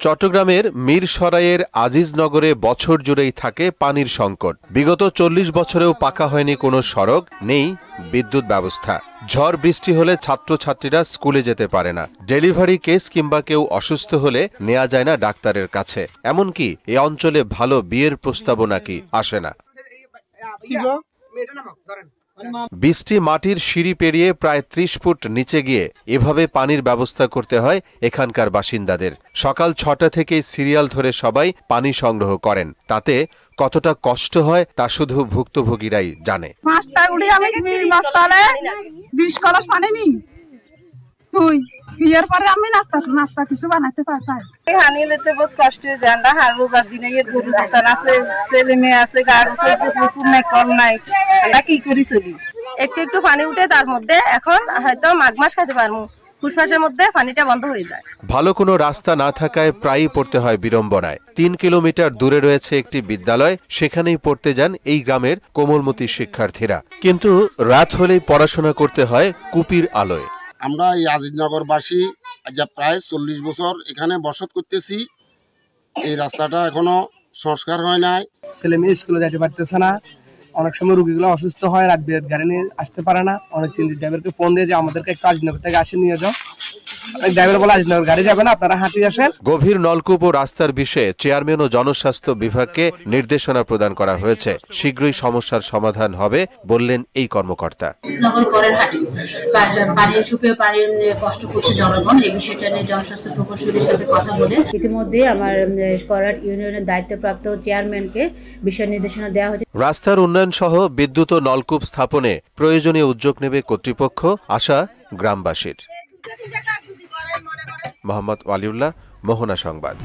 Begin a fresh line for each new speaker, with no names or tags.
চট্টগ্রামের মিরসরাইয়ের আজিজনগরে বছর জুড়েই থাকে পানির সংকট। বিগত ৪০ বছরেও পাকা হয়নি কোনো সড়ক, নেই বিদ্যুৎ ব্যবস্থা। ঝড় বৃষ্টি হলে ছাত্রছাত্রীরা স্কুলে যেতে পারে না। ডেলিভারি কেস কিংবা কেউ অসুস্থ হলে নেওয়া যায় না ডাক্তারের কাছে। এমনকি এ অঞ্চলে ভালো বিয়ের প্রস্তাবও নাকি আসে না। ২০টি মাটির সিঁড়ি পেরিয়ে প্রায় ৩০ ফুট নিচে গিয়ে এভাবে পানির ব্যবস্থা করতে হয় এখানকার বাসিন্দাদের। সকাল ৬টা থেকেই সিরিয়াল ধরে সবাই পানি সংগ্রহ করেন। তাতে কতটা কষ্ট হয় তা শুধু ভুক্তভোগীরাই জানে।
বিয়ের পরে আমি নাস্তা কিছু বানাতে চাই।
হানি লেতে বহুত কষ্ট হয়ে যায়। আমরা হারবার দিনে গরু দোকান আছে, ছেলে মেয়ে আছে, গাড়ি আছে, নাই কল নাই, আমরা কি করি চলি। একটু একটু পানি উঠে, তার মধ্যে এখন হয়তো মাঘ মাস খাইতে পারবো, ফুসফাসের মধ্যে পানিটা বন্ধ হয়ে যায়।
ভালো কোনো রাস্তা না থাকায় প্রায়ই পড়তে হয় বিড়ম্বনায়। ৩ কিলোমিটার দূরে রয়েছে একটি বিদ্যালয়, সেখানেই পড়তে যান এই গ্রামের কোমলমতি শিক্ষার্থীরা। কিন্তু রাত হলেই পড়াশোনা করতে হয় কুপির আলোয়।
আমরা এই আজিজনগরবাসী যা প্রায় ৪০ বছর এখানে বসত করতেছি। এই রাস্তাটা এখনো সংস্কার হয় নাই।
ছেলে মেয়ে স্কুলে যেতে পারতেছে না। অনেক সময় রোগীগুলো অসুস্থ হয়, রাত বিরাত গাড়ি নিয়ে আসতে পারে না। অনেক চিন্তিত ড্রাইভারকে ফোন দিয়ে যে আমাদেরকে একটু আজিজনগর থেকে আসে নিয়ে যাও। ড্রাইভার বলে আজিজনগর গাড়ি যাবে না, আপনারা হাঁটি আসেন।
গভীর নলকূপ ও রাস্তার বিষয়ে চেয়ারম্যান ও জনস্বাস্থ্য বিভাগকে নির্দেশনা প্রদান করা হয়েছে। শীঘ্রই সমস্যার সমাধান হবে বললেন এই কর্মকর্তা।
কষ্ট করছে জনগণ, এই বিষয়টা নিয়ে জনস্বাস্থ্য প্রকৌশলীর সাথে কথা বলে ইতিমধ্যে আমার করার ইউনিয়নের দায়িত্বপ্রাপ্ত চেয়ারম্যানকে বিষয় নির্দেশনা দেওয়া হয়েছে।
রাস্তার উন্নয়ন সহ বিদ্যুৎ ও নলকূপ স্থাপনে প্রয়োজনীয় উদ্যোগ নেবে কর্তৃপক্ষ, আশা গ্রামবাসীর। মোহাম্মদ ওয়ালিউল্লাহ, মোহনা সংবাদ।